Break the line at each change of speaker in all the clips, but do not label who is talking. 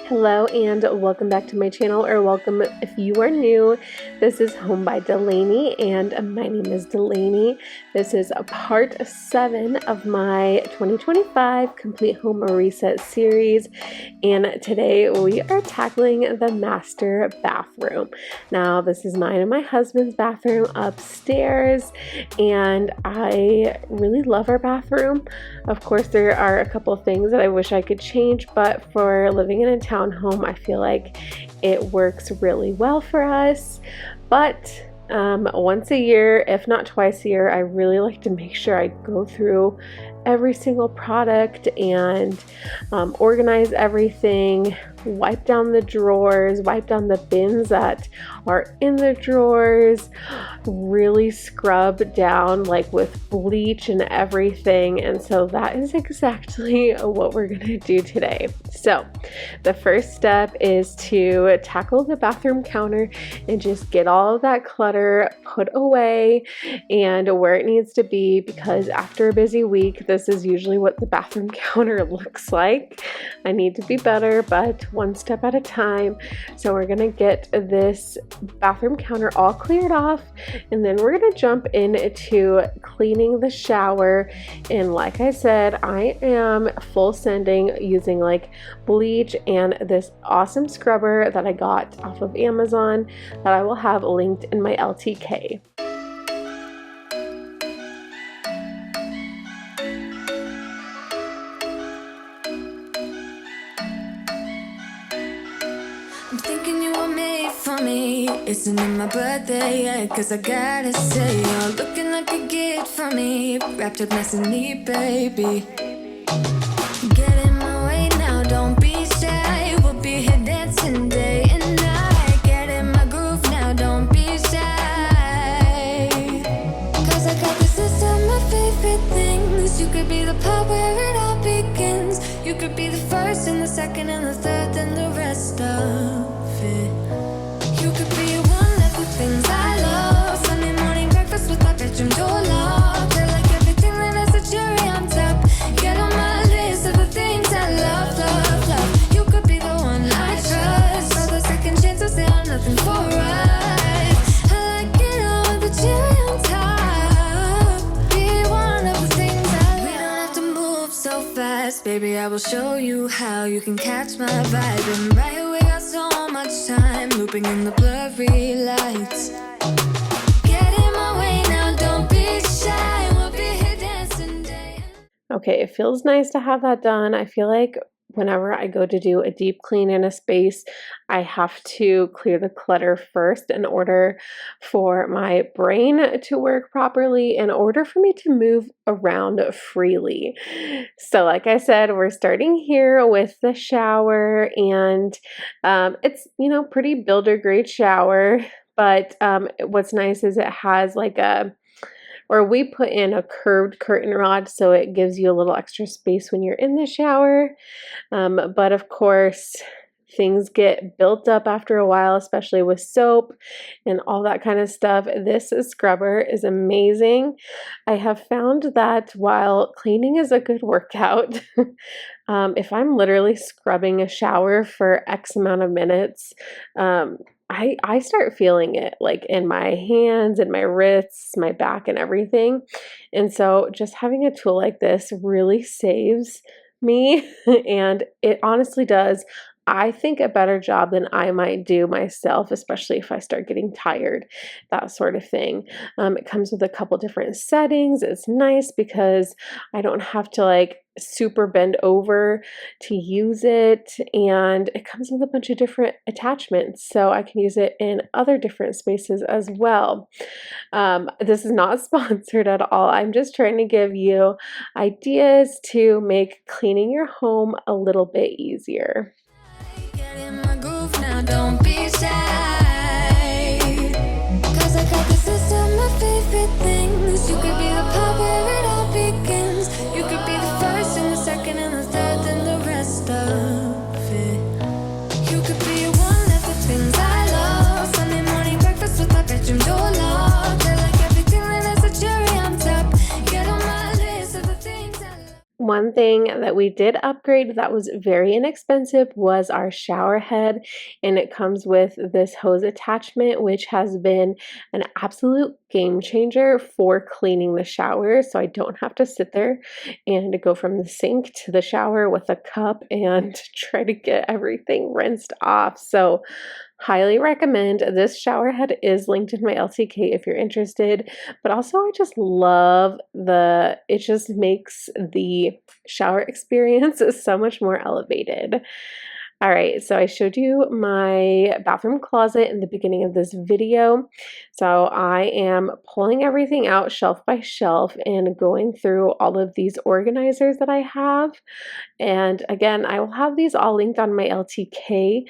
Hello and welcome back to my channel, or welcome if you are new. This is Home by Delaney and my name is Delaney. This is a part 7 of my 2025 Complete Home Reset series, and today we are tackling the master bathroom. Now this is mine and my husband's bathroom upstairs, and I really love our bathroom. Of course there are a couple things that I wish I could change, but for living in a townhome, I feel like it works really well for us. But once a year, if not twice a year, I really like to make sure I go through every single product and organize everything, wipe down the drawers, wipe down the bins that are in the drawers, really scrub down like with bleach and everything. And so that is exactly what we're gonna do today. So the first step is to tackle the bathroom counter and just get all of that clutter put away and where it needs to be, because after a busy week, this is usually what the bathroom counter looks like. I need to be better, but one step at a time. So we're gonna get this bathroom counter all cleared off, and then we're gonna jump into cleaning the shower. And like I said, I am full sending using like bleach and this awesome scrubber that I got off of Amazon that I will have linked in my LTK.
Isn't it my birthday yet? Cause I gotta say, you're looking like a gift for me, wrapped up nice and neat, baby. Get in my way now, don't be shy. We'll be here dancing day and night. Get in my groove now, don't be shy. Cause I got this list of my favorite things. You could be the part where it all begins. You could be the first and the second and the third and the rest of it. You could be one of the things I love. Sunday morning breakfast with our bedroom door locked. I like everything that has a cherry on top. Get on my list of the things I love, love, love. You could be the one I trust. For the second chances, there are nothing for us. I like it all with the cherry on top. Be one of the things I love. We don't have to move so fast, baby. I will show you how you can catch my vibe. And right away, so much time looping in the blurry lights. Get in my way now, don't be shy. We'll be here dancing day.
Okay, it feels nice to have that done. I feel like whenever I go to do a deep clean in a space, I have to clear the clutter first in order for my brain to work properly, in order for me to move around freely. So like I said, we're starting here with the shower, and it's, you know, pretty builder grade shower, but what's nice is it has like we put in a curved curtain rod, so it gives you a little extra space when you're in the shower. But of course, things get built up after a while, especially with soap and all that kind of stuff. This scrubber is amazing. I have found that while cleaning is a good workout, if I'm literally scrubbing a shower for X amount of minutes, I start feeling it like in my hands and my wrists, my back and everything. And so just having a tool like this really saves me, and it honestly does, I think, a better job than I might do myself, especially if I start getting tired, that sort of thing. It comes with a couple different settings. It's nice because I don't have to like super bend over to use it, and it comes with a bunch of different attachments, so I can use it in other different spaces as well. This is not sponsored at all. I'm just trying to give you ideas to make cleaning your home a little bit easier.
Get in my groove now, don't be shy. Cause I got this list of my favorite things. You could be the part where it all begins. You could be the first and the second and the third and the rest of it. You could be one of the things I love. Sunday morning breakfast with our bedroom door locked. I like everything that has a cherry on top. Get on my list of the things I love.
One thing that we did upgrade that was very inexpensive was our shower head, and it comes with this hose attachment, which has been an absolute game changer for cleaning the shower. So I don't have to sit there and go from the sink to the shower with a cup and try to get everything rinsed off. So highly recommend. This shower head is linked in my LTK if you're interested, but also I just love it just makes the shower experience so much more elevated. All right, so I showed you my bathroom closet in the beginning of this video. So I am pulling everything out shelf by shelf and going through all of these organizers that I have. And again, I will have these all linked on my LTK,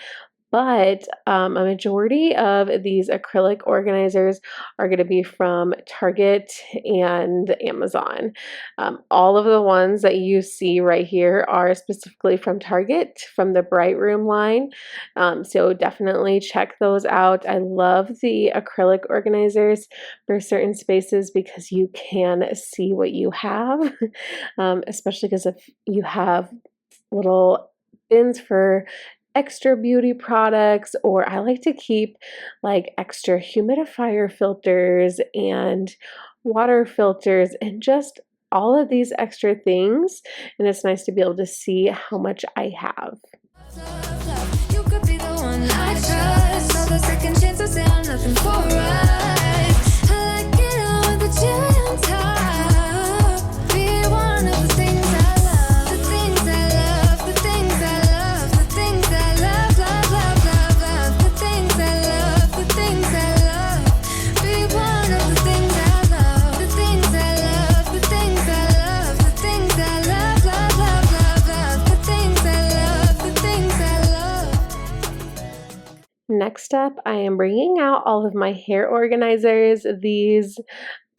but a majority of these acrylic organizers are going to be from Target and Amazon. All of the ones that you see right here are specifically from Target, from the Bright Room line. So definitely check those out. I love the acrylic organizers for certain spaces because you can see what you have, especially because if you have little bins for extra beauty products, or I like to keep like extra humidifier filters and water filters and just all of these extra things, and it's nice to be able to see how much I have.
You could be the one I trust. All the second chances and nothing for us. I like it all with the cherry on top. Be one of the things I love. The things I love. The things I love. The things I love. Love, love, love, love. The things I love. The things I love. Be one of the things I love. The things I love. The things I love. The things I love. Love, love, love, love. The things I love. The things I love.
Next up, I am bringing out all of my hair organizers. These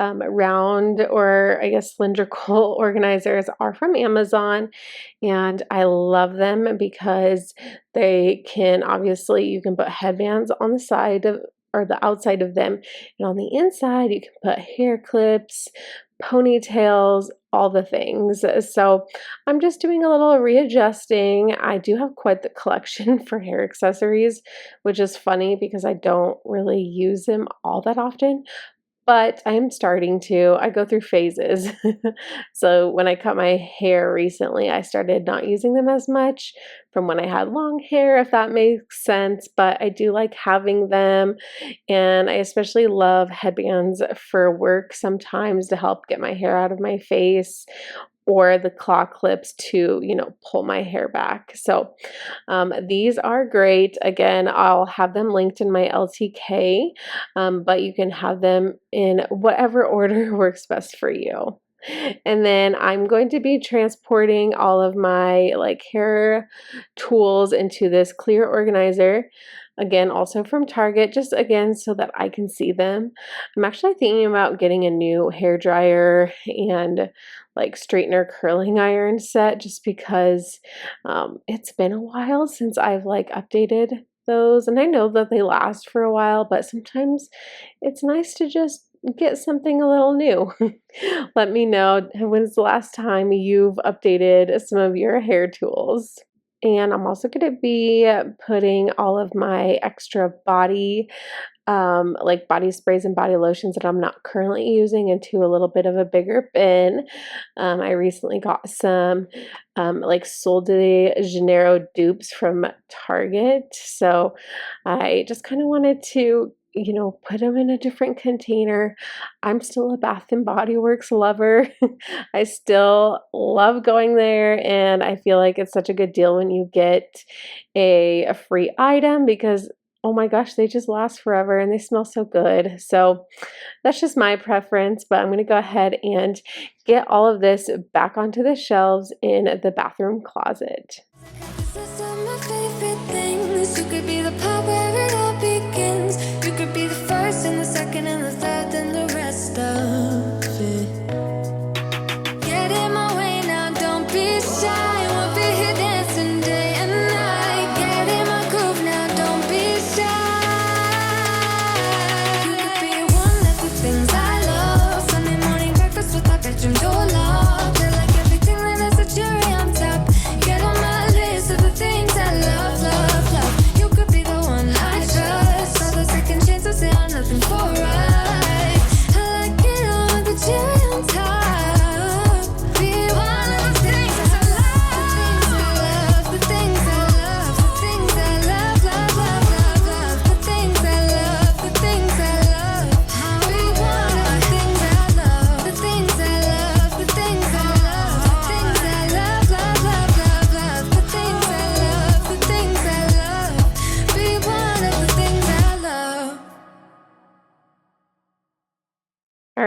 round, or I guess cylindrical organizers are from Amazon, and I love them because they can, obviously you can put headbands on the side of, or the outside of them, and on the inside you can put hair clips, ponytails, all the things. So I'm just doing a little readjusting. I do have quite the collection for hair accessories, which is funny because I don't really use them all that often, but I am starting to. I go through phases. So when I cut my hair recently, I started not using them as much from when I had long hair, if that makes sense, but I do like having them, and I especially love headbands for work sometimes to help get my hair out of my face, or the claw clips to, you know, pull my hair back. So these are great. Again, I'll have them linked in my LTK, but you can have them in whatever order works best for you. And then I'm going to be transporting all of my like hair tools into this clear organizer. Again, also from Target, just again so that I can see them. I'm actually thinking about getting a new hair dryer and like straightener curling iron set, just because it's been a while since I've like updated those, and I know that they last for a while, but sometimes it's nice to just get something a little new. Let me know when's the last time you've updated some of your hair tools. And I'm also going to be putting all of my extra body, like body sprays and body lotions that I'm not currently using, into a little bit of a bigger bin. I recently got some like Sol de Janeiro dupes from Target. So I just kind of wanted to, you know, put them in a different container. I'm still a Bath and Body Works lover. I still love going there, and I feel like it's such a good deal when you get a free item, because oh my gosh, they just last forever and they smell so good. So that's just my preference, but I'm going to go ahead and get all of this back onto the shelves in the bathroom closet.
This are my favorite things. You could be the part where it all begins. You could be the first and the second and the third and the rest of it. Get in my way now, don't be shy. We'll be here dancing day and night. Get in my groove now, don't be shy. You could be one of the things I love. Sunday morning breakfast with my bedroom door locked. I like everything that has a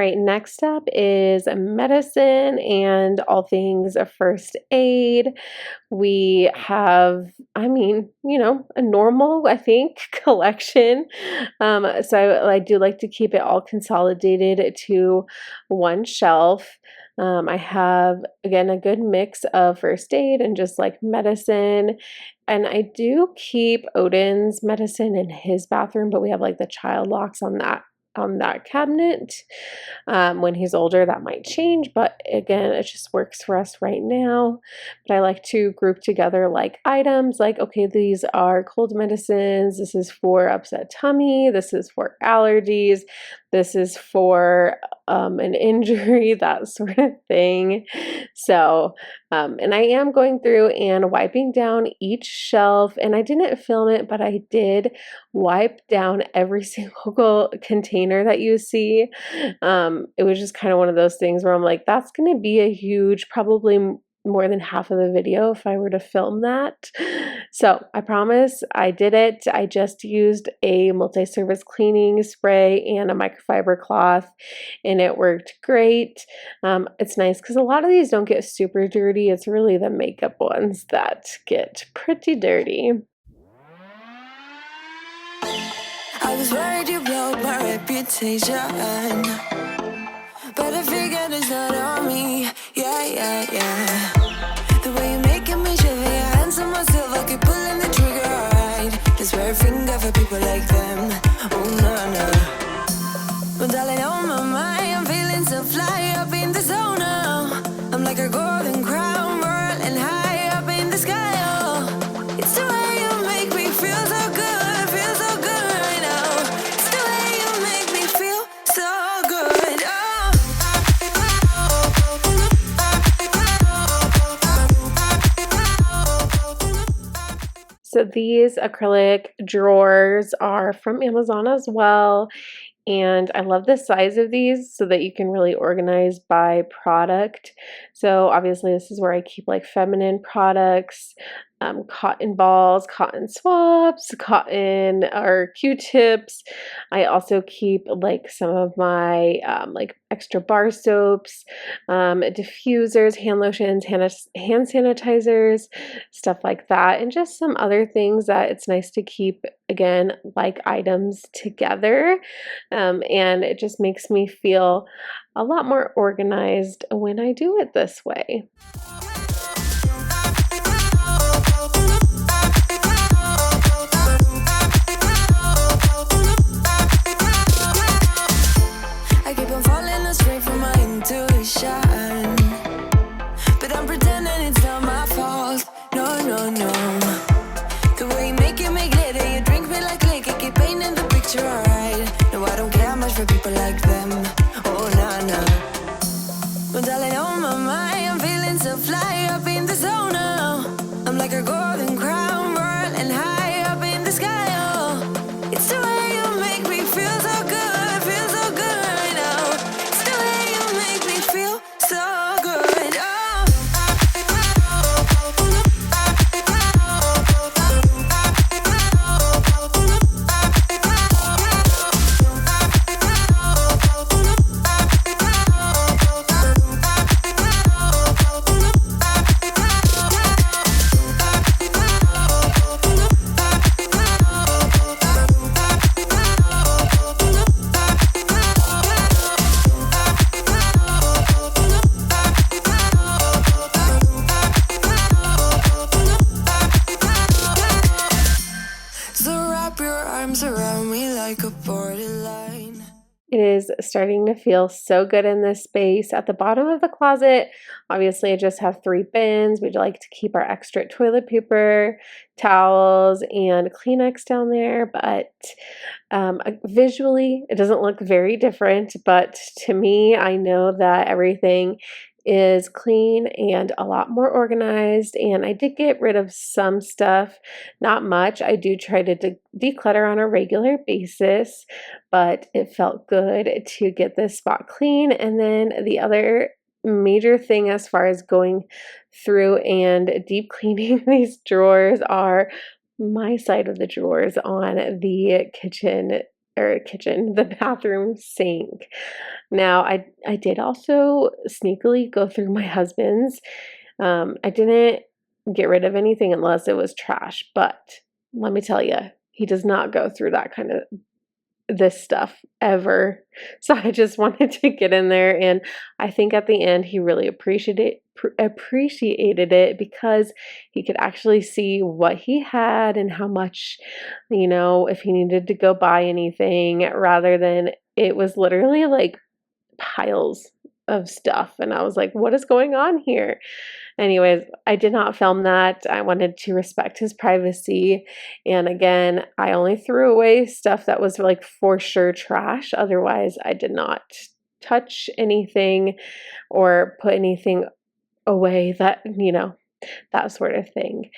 right, next up is medicine and all things first aid. We have, I mean, a normal, I think, collection. So I do like to keep it all consolidated to one shelf. I have, again, a good mix of first aid and just like medicine. And I do keep Odin's medicine in his bathroom, but we have like the child locks on that cabinet. When he's older, that might change, but again, it just works for us right now. But I like to group together like items, like, okay, these are cold medicines, this is for upset tummy, this is for allergies, this is for an injury, that sort of thing. So, and I am going through and wiping down each shelf, and I didn't film it, but I did wipe down every single container that you see. It was just kind of one of those things where I'm like, that's going to be a huge, probably more than half of the video if I were to film that. So I promise I did it. I just used a multi-surface cleaning spray and a microfiber cloth, and it worked great. It's nice because a lot of these don't get super dirty. It's really the makeup ones that get pretty dirty.
I was worried you blow my reputation, but I figured it's not on me. Yeah. The way you're making me shiver, your hands on myself, I keep pulling the trigger, alright. Just wear a finger for people like them. Oh, no. Well, darling, on my mind, I'm feeling so fly up in the zone now. I'm like a golden crown, whirling high up in the sky, oh. It's the way you make me feel so good, feel so good right now. It's the way you make me feel so good, oh.
So these acrylic drawers are from Amazon as well. And I love the size of these so that you can really organize by product. So obviously this is where I keep like feminine products, cotton balls, cotton swabs, cotton or Q-tips. I also keep like some of my like extra bar soaps, diffusers, hand lotions, hand sanitizers, stuff like that, and just some other things that it's nice to keep, again, like items together. And it just makes me feel a lot more organized when I do it this way.
I keep on falling astray from my intuition, but I'm pretending it's not my fault. No. The way you make glitter, you drink me like liquor, keep painting the picture, alright. No, I don't care much for people like them. Oh, no. Well, darling, on my mind, I'm feeling so fly up in the zone now. I'm like a golden crown, whirling high up in the sky, oh. It's the way you make me feel so good, feel so good right now. It's the way you make me feel so good, oh. Around me like a borderline.
It is starting to feel so good in this space. At the bottom of the closet, obviously I just have 3 bins. We'd like to keep our extra toilet paper, towels, and Kleenex down there, but visually it doesn't look very different, but to me, I know that everything is clean and a lot more organized, and I did get rid of some stuff, not much. I do try to declutter on a regular basis, but it felt good to get this spot clean. And then the other major thing as far as going through and deep cleaning these drawers are my side of the drawers on the kitchen the bathroom sink. Now, I did also sneakily go through my husband's. I didn't get rid of anything unless it was trash, but let me tell you, he does not go through that kind of this stuff ever. So I just wanted to get in there, and I think at the end he really appreciated it because he could actually see what he had and how much, if he needed to go buy anything, rather than it was literally like piles of stuff. And I was like, what is going on here? Anyways, I did not film that. I wanted to respect his privacy. And again, I only threw away stuff that was like for sure trash. Otherwise, I did not touch anything or put anything away that, that sort of thing.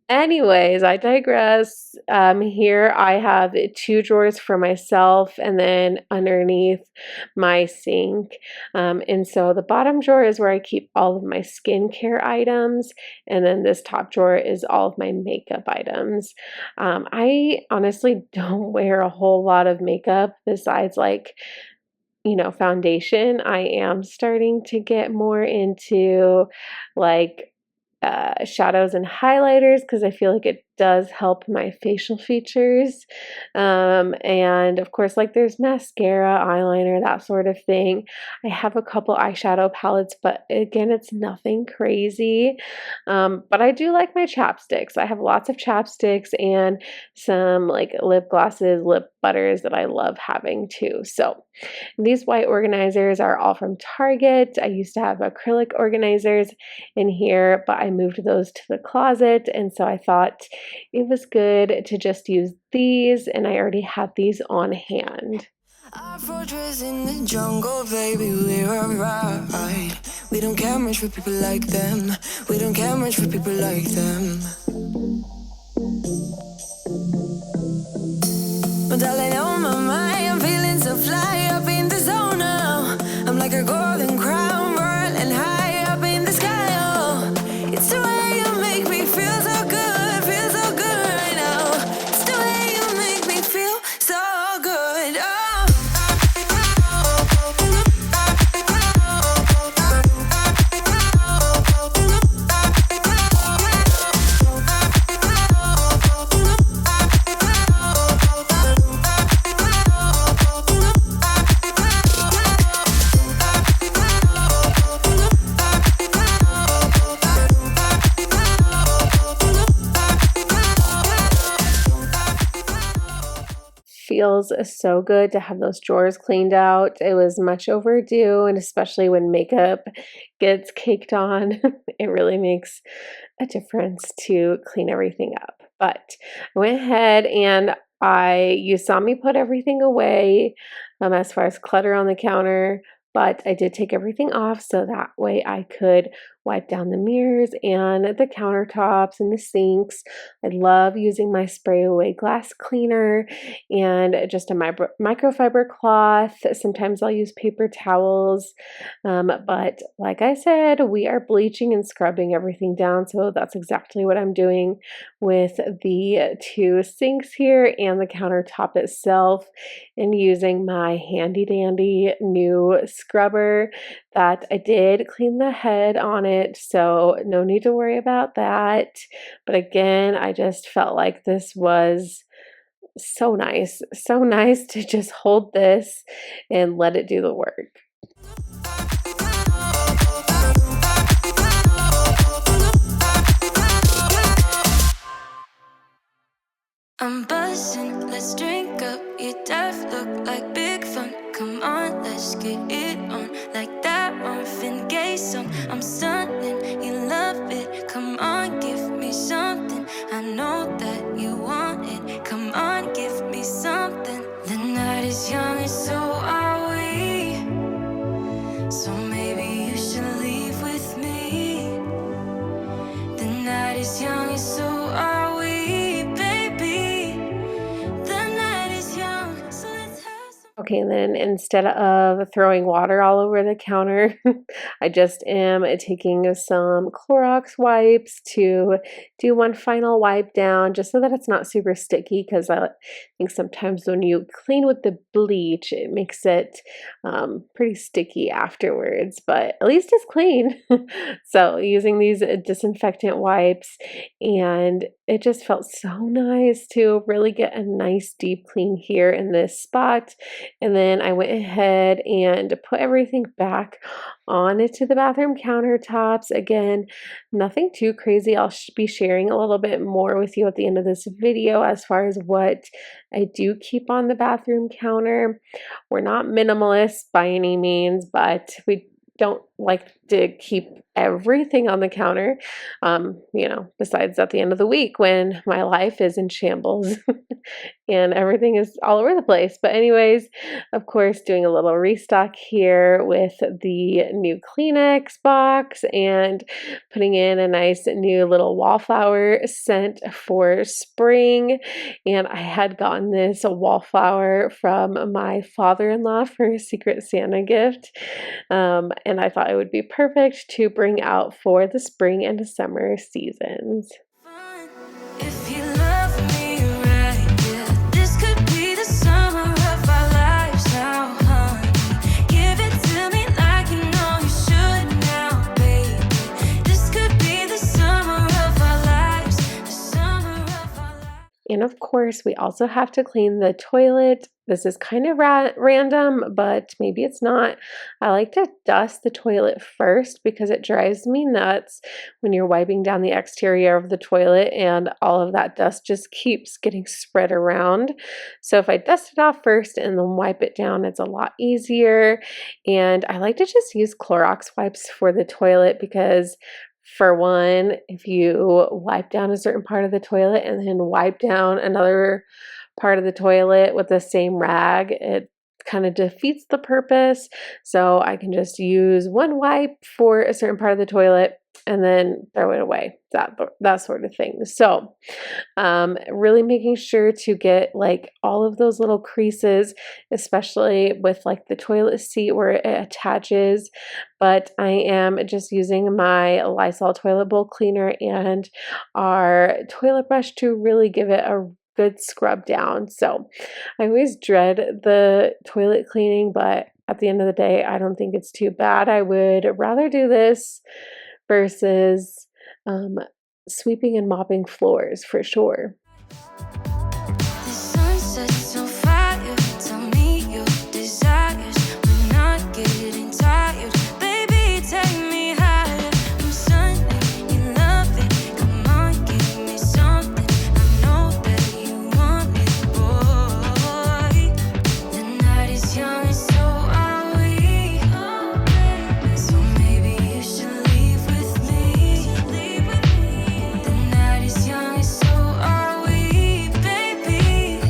Anyways, I digress. Here I have 2 drawers for myself and then underneath my sink. And so the bottom drawer is where I keep all of my skincare items. And then this top drawer is all of my makeup items. I honestly don't wear a whole lot of makeup besides like foundation. I am starting to get more into like shadows and highlighters because I feel like it does help my facial features. And of course, like there's mascara, eyeliner, that sort of thing. I have a couple eyeshadow palettes, but again, it's nothing crazy. But I do like my chapsticks. I have lots of chapsticks and some like lip glosses, lip butters that I love having too. So these white organizers are all from Target. I used to have acrylic organizers in here, but I moved those to the closet, and so I thought it was good to just use these, and I already had these on hand.
Our fortress in the jungle, baby, we're alright. We don't care much for people like them. We don't care much for people like them. But darling, on my mind, I'm feeling so fly up in the zone now. I'm like a golden crown, whirling high up in the sky. Oh, it's the way you make me feel so good right now. It's the way you make me feel so good. Oh.
Feels so good to have those drawers cleaned out. It was much overdue, and especially when makeup gets caked on, it really makes a difference to clean everything up. But I went ahead and you saw me put everything away as far as clutter on the counter, but I did take everything off so that way I could wipe down the mirrors and the countertops and the sinks. I love using my spray away glass cleaner and just a microfiber cloth. Sometimes I'll use paper towels, but like I said, we are bleaching and scrubbing everything down, so that's exactly what I'm doing with the 2 sinks here and the countertop itself, and using my handy dandy new scrubber that I did clean the head on it, so no need to worry about that. But again, I just felt like this was so nice to just hold this and let it do the work.
I'm buzzing, let's drink up. Your death look like big fun. Come on, let's get it on. Like that Marvin Gaye song. I'm stunning, you love it. Come on, give me something. I know that you want it. Come on, give me something. The night is young and so are we. So maybe you should leave with me. The night is young and so are we.
Okay, and then instead of throwing water all over the counter, I just am taking some Clorox wipes to do one final wipe down just so that it's not super sticky, because I think sometimes when you clean with the bleach, it makes it pretty sticky afterwards, but at least it's clean. So using these disinfectant wipes, and it just felt so nice to really get a nice deep clean here in this spot. And then I went ahead and put everything back onto the bathroom countertops. Again, nothing too crazy. I'll be sharing a little bit more with you at the end of this video as far as what I do keep on the bathroom counter. We're not minimalists by any means, but we don't like to keep everything on the counter, besides at the end of the week when my life is in shambles and everything is all over the place. But anyways, of course, doing a little restock here with the new Kleenex box and putting in a nice new little wallflower scent for spring. And I had gotten this wallflower from my father-in-law for a Secret Santa gift. And I thought it would be perfect to bring out for the spring and summer seasons.
If you love me right, yeah, this could be the summer of our lives now, honey. Give it to me like you know you should now, baby. This could be the summer of our lives, the summer of our lives.
And of course, we also have to clean the toilet. This is kind of random, but maybe it's not. I like to dust the toilet first because it drives me nuts when you're wiping down the exterior of the toilet and all of that dust just keeps getting spread around. So if I dust it off first and then wipe it down, it's a lot easier. And I like to just use Clorox wipes for the toilet because, for one, if you wipe down a certain part of the toilet and then wipe down another part of the toilet with the same rag, it kind of defeats the purpose. So I can just use one wipe for a certain part of the toilet and then throw it away, that sort of thing. So really making sure to get like all of those little creases, especially with like the toilet seat where it attaches. But I am just using my Lysol toilet bowl cleaner and our toilet brush to really give it a good scrub down. So I always dread the toilet cleaning, but at the end of the day, I don't think it's too bad. I would rather do this versus sweeping and mopping floors for sure.
The sun sets on fire, tell me your desires. We're not getting tired, baby, take me higher. I'm Sunday in loving, come on, give me something. I know that you want it, boy. The night is young and so are we. So maybe you should leave with me. The night is young and so are we, baby.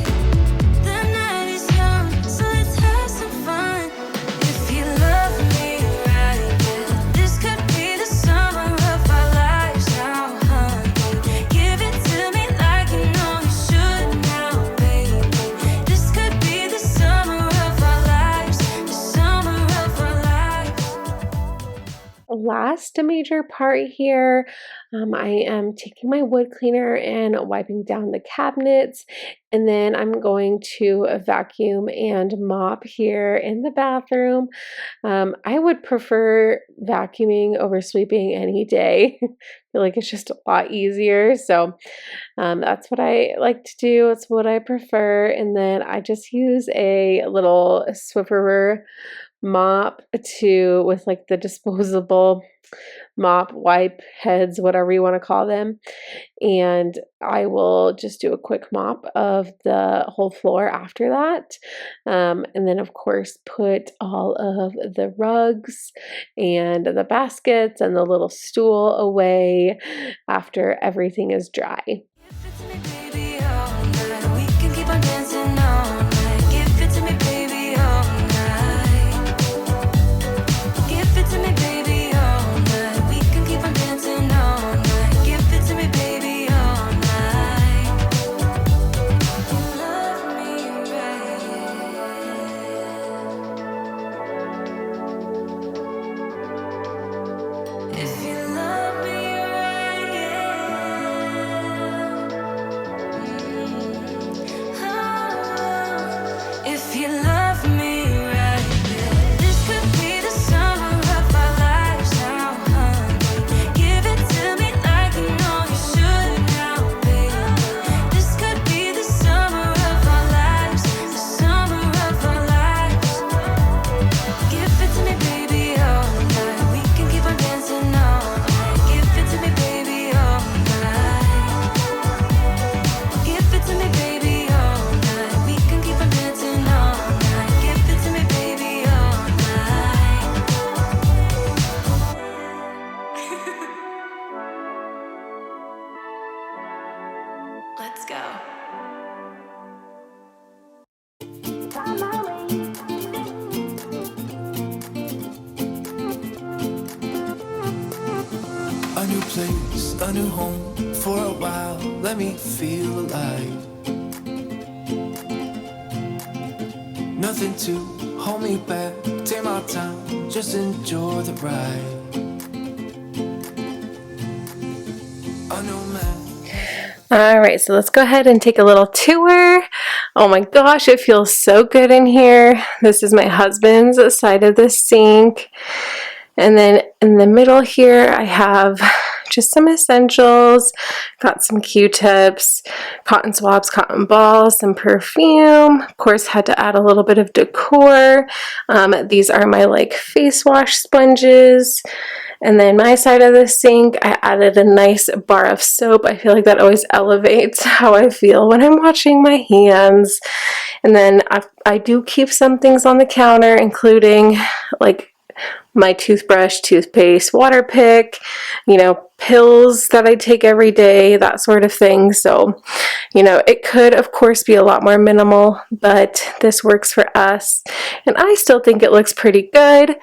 The night is young, so let's have some fun. If you love me right, yeah, this could be the summer of our lives now, honey. Give it to me like you know you should now, baby. This could be the summer of our lives, the summer of our lives.
Last major part here, I am taking my wood cleaner and wiping down the cabinets, and then I'm going to vacuum and mop here in the bathroom. I would prefer vacuuming over sweeping any day. I feel like it's just a lot easier. So that's what I like to do. It's what I prefer. And then I just use a little Swiffer mop with like the disposable mop wipe heads, whatever you want to call them, and I will just do a quick mop of the whole floor after that, and then of course put all of the rugs and the baskets and the little stool away after everything is dry.
Give it to me, baby, all night. We can keep on dancing all night. Give it to me, baby, all night. Give it to me, baby, all night. We can keep on dancing all night. Give it to me, baby, all night. You love me right. a new home for a while, let me feel alive. Nothing to hold me back, take my time, just enjoy the ride. I know, man.
All right, so let's go ahead and take a little tour. Oh my gosh, it feels so good in here. This is my husband's side of the sink. And then in the middle here, I have just some essentials. Got some Q-tips, cotton swabs, cotton balls, some perfume. Of course, had to add a little bit of decor. These are my like face wash sponges. And then my side of the sink, I added a nice bar of soap. I feel like that always elevates how I feel when I'm washing my hands. And then I do keep some things on the counter, including like my toothbrush, toothpaste, water pick, you know, pills that I take every day, that sort of thing. So, you know, it could, of course, be a lot more minimal, but this works for us. And I still think it looks pretty good.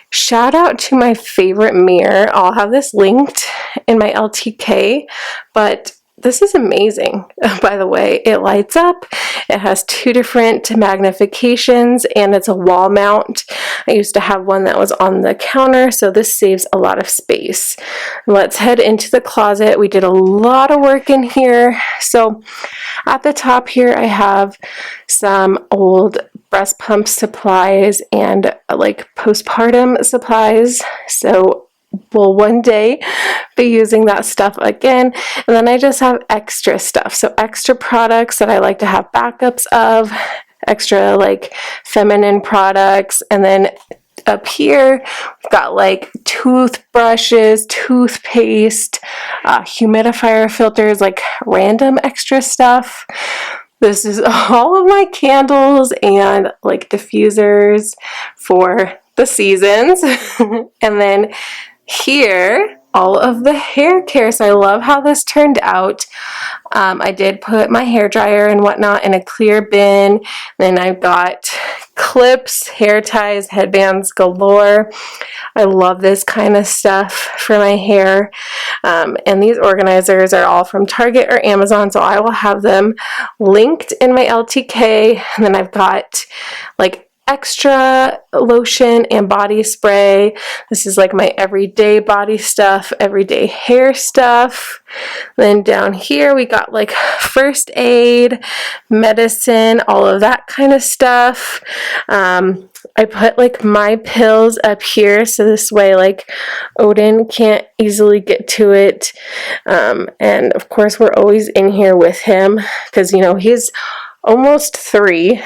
Shout out to my favorite mirror. I'll have this linked in my LTK, but this is amazing. By the way, it lights up. It has 2 different magnifications and it's a wall mount. I used to have one that was on the counter, so this saves a lot of space. Let's head into the closet. We did a lot of work in here. So at the top here, I have some old breast pump supplies and like postpartum supplies. So we'll one day be using that stuff again. And then I just have extra stuff. So extra products that I like to have backups of, extra like feminine products. And then up here, we've got like toothbrushes, toothpaste, humidifier filters, like random extra stuff. This is all of my candles and like diffusers for the seasons. And then here, all of the hair care. So I love how this turned out. I did put my hair dryer and whatnot in a clear bin. Then I've got clips, hair ties, headbands galore. I love this kind of stuff for my hair. And these organizers are all from Target or Amazon, so I will have them linked in my LTK. And then I've got like extra lotion and body spray. This is like my everyday body stuff, everyday hair stuff. Then down here we got like first aid, medicine, all of that kind of stuff. I put like my pills up here so this way like Odin can't easily get to it. And of course we're always in here with him because, you know, he's almost 3.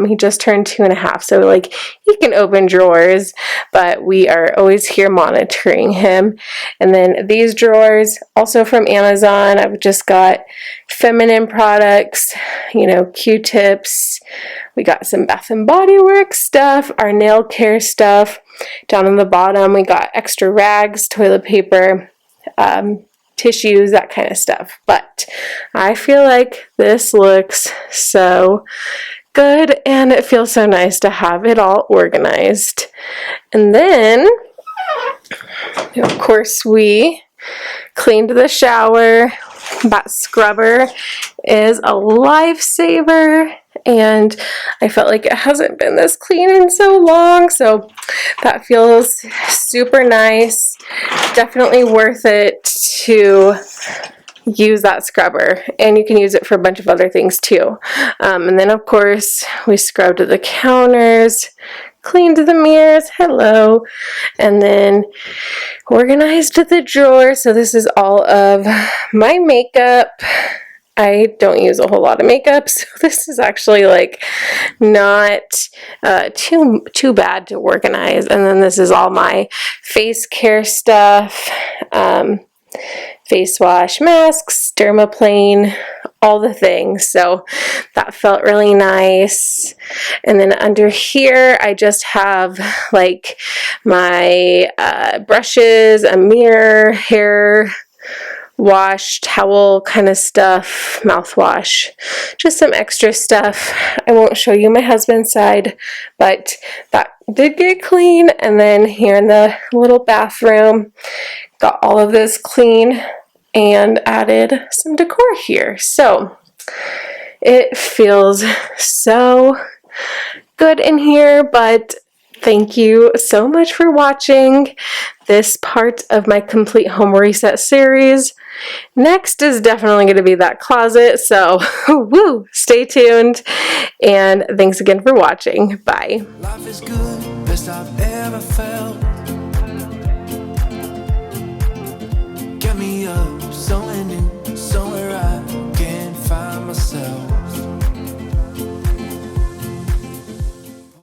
He just turned 2.5, so like he can open drawers, but we are always here monitoring him. And then these drawers, also from Amazon, I've just got feminine products, you know, Q-tips. We got some Bath and Body Works stuff, our nail care stuff. Down on the bottom, we got extra rags, toilet paper, tissues, that kind of stuff. But I feel like this looks so good and it feels so nice to have it all organized. And then, of course, we cleaned the shower. That scrubber is a lifesaver. And I felt like it hasn't been this clean in so long, so that feels super nice. Definitely worth it to use that scrubber, and you can use it for a bunch of other things too. And then of course we scrubbed the counters, cleaned the mirrors, hello, and then organized the drawers. So this is all of my makeup. I don't use a whole lot of makeup, so this is actually like not too bad to organize. And then this is all my face care stuff, face wash, masks, dermaplane, all the things. So that felt really nice. And then under here, I just have like my brushes, a mirror, hair wash, towel kind of stuff, mouthwash, just some extra stuff. I won't show you my husband's side, but that did get clean. And then here in the little bathroom, got all of this clean and added some decor here. So it feels so good in here, but thank you so much for watching this part of my complete home reset series. Next is definitely going to be that closet, so woo, stay tuned, and thanks again for watching. Bye.
Life is good, best I've ever felt. Get me up.